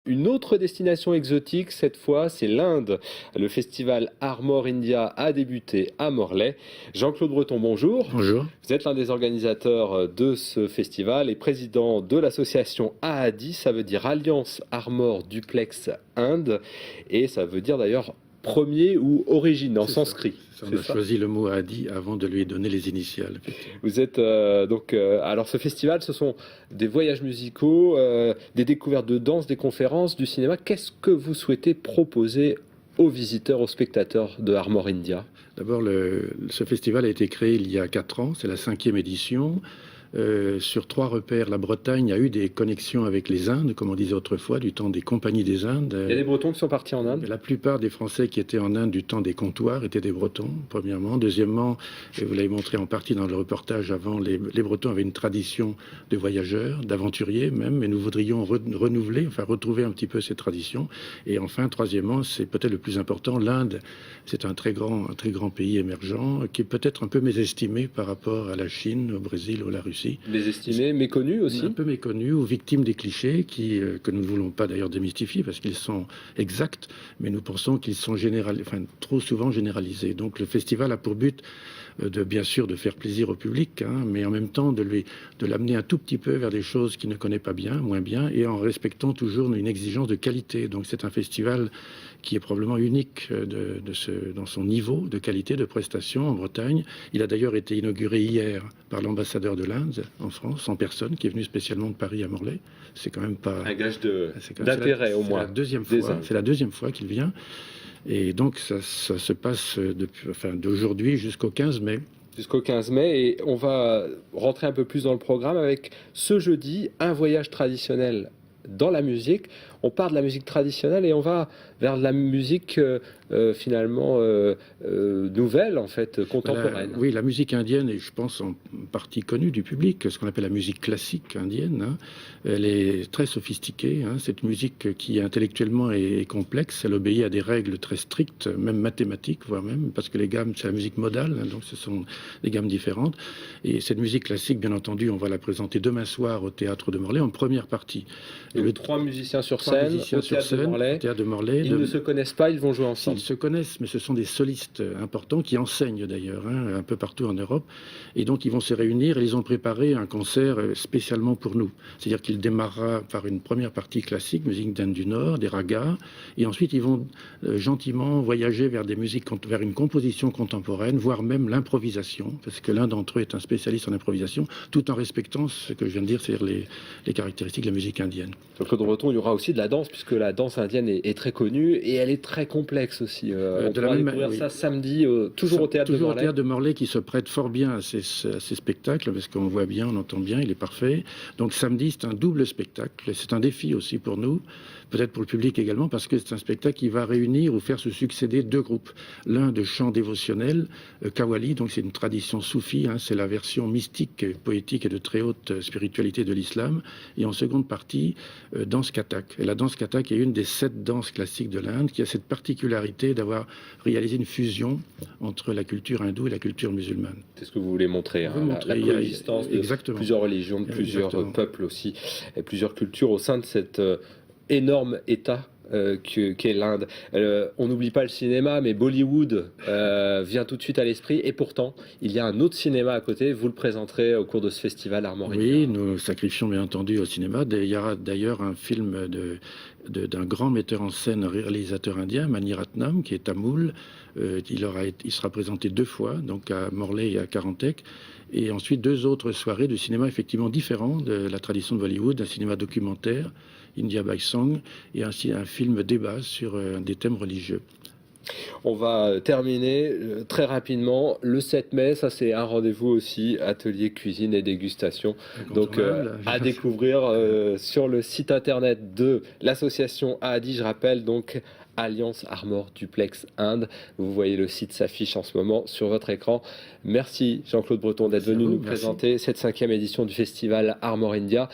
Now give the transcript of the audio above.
Une autre destination exotique, cette fois, c'est l'Inde. Le festival Armor India a débuté à Morlaix. Jean-Claude Breton, bonjour. Bonjour. Vous êtes l'un des organisateurs de ce festival et président de l'association AADI, ça veut dire Alliance Armor Duplex Inde, et ça veut dire d'ailleurs premier ou origine en C'est ça. sanskrit. On a choisi le mot Adi avant de lui donner les initiales. Vous êtes alors ce festival, ce sont des voyages musicaux, des découvertes de danse, des conférences, du cinéma. Qu'est-ce que vous souhaitez proposer aux visiteurs, aux spectateurs de Armor India? D'abord, ce festival a été créé il y a 4 ans, c'est la 5e édition. Sur 3 repères, la Bretagne a eu des connexions avec les Indes, comme on disait autrefois, du temps des compagnies des Indes. Il y a des Bretons qui sont partis en Inde? La plupart des Français qui étaient en Inde du temps des comptoirs étaient des Bretons, premièrement. Deuxièmement, et vous l'avez montré en partie dans le reportage avant, les Bretons avaient une tradition de voyageurs, d'aventuriers même, et nous voudrions renouveler, enfin retrouver un petit peu ces traditions. Et enfin, troisièmement, c'est peut-être le plus important, l'Inde, c'est un très grand pays émergent qui est peut-être un peu mésestimé par rapport à la Chine, au Brésil ou à la Russie. Mésestimés, méconnus aussi? Un peu méconnus ou victimes des clichés que nous ne voulons pas d'ailleurs démystifier parce qu'ils sont exacts, mais nous pensons qu'ils sont trop souvent généralisés. Donc le festival a pour but bien sûr de faire plaisir au public, mais en même temps de l'amener un tout petit peu vers des choses qu'il ne connaît pas bien, moins bien, et en respectant toujours une exigence de qualité. Donc c'est un festival qui est probablement unique dans son niveau de qualité de prestation en Bretagne. Il a d'ailleurs été inauguré hier par l'ambassadeur de l'Inde en France, en personne, qui est venu spécialement de Paris à Morlaix. C'est quand même pas un gage d'intérêt au moins. C'est la deuxième fois qu'il vient. Et donc ça se passe d'aujourd'hui jusqu'au 15 mai. Jusqu'au 15 mai, et on va rentrer un peu plus dans le programme avec ce jeudi, un voyage traditionnel dans la musique. On part de la musique traditionnelle et on va vers la musique finalement nouvelle, en fait, contemporaine. Oui, la musique indienne est, je pense, en partie connue du public, ce qu'on appelle la musique classique indienne. Elle est très sophistiquée. Cette musique qui intellectuellement est complexe, elle obéit à des règles très strictes, même mathématiques, voire même, parce que les gammes, c'est la musique modale, donc ce sont des gammes différentes. Et cette musique classique, bien entendu, on va la présenter demain soir au Théâtre de Morlaix en première partie. Donc, 3 musiciens sur scène, au Théâtre de Morlaix. Ils ne se connaissent pas, ils vont jouer ensemble. Ils se connaissent, mais ce sont des solistes importants qui enseignent d'ailleurs un peu partout en Europe. Et donc ils vont se réunir et ils ont préparé un concert spécialement pour nous. C'est-à-dire qu'il démarrera par une première partie classique, musique d'Inde du Nord, des ragas, et ensuite ils vont gentiment voyager vers vers une composition contemporaine, voire même l'improvisation, parce que l'un d'entre eux est un spécialiste en improvisation, tout en respectant ce que je viens de dire, c'est-à-dire les caractéristiques de la musique indienne. Donc Claude Breton, il y aura aussi de la danse, puisque la danse indienne est très connue et elle est très complexe aussi. On pourra découvrir ça samedi, toujours au Théâtre de Morlaix. Toujours au Théâtre de Morlaix, qui se prête fort bien à ces spectacles, parce qu'on voit bien, on entend bien, il est parfait. Donc samedi, c'est un double spectacle, c'est un défi aussi pour nous, peut-être pour le public également, parce que c'est un spectacle qui va réunir ou faire se succéder 2 groupes. L'un de chant dévotionnel, Qawwali, donc c'est une tradition soufie, c'est la version mystique, poétique et de très haute spiritualité de l'islam. Et en seconde partie, danse Kathak. Et la danse Kathak est une des 7 danses classiques de l'Inde, qui a cette particularité d'avoir réalisé une fusion entre la culture hindoue et la culture musulmane. C'est ce que vous voulez montrer, la coexistence de plusieurs religions, de plusieurs peuples aussi, et plusieurs cultures au sein de cet énorme État qu'est l'Inde. On n'oublie pas le cinéma, mais Bollywood vient tout de suite à l'esprit, et pourtant, il y a un autre cinéma à côté. Vous le présenterez au cours de ce festival Armor India. Oui, nous sacrifions bien entendu au cinéma. Il y aura d'ailleurs un film d'un grand metteur en scène, réalisateur indien, Mani Ratnam, qui est tamoul. Il sera présenté 2 fois, donc à Morlaix et à Carantec. Et ensuite 2 autres soirées de cinéma effectivement différents de la tradition de Bollywood, un cinéma documentaire, India by Song, et ainsi un film débat sur des thèmes religieux. On va terminer très rapidement. Le 7 mai, ça c'est un rendez-vous aussi, atelier cuisine et dégustation. Donc à découvrir sur le site internet de l'association AADI, je rappelle donc Alliance Armor Duplex Inde. Vous voyez le site s'affiche en ce moment sur votre écran. Merci Jean-Claude Breton d'être venu nous présenter cette 5e édition du festival Armor India.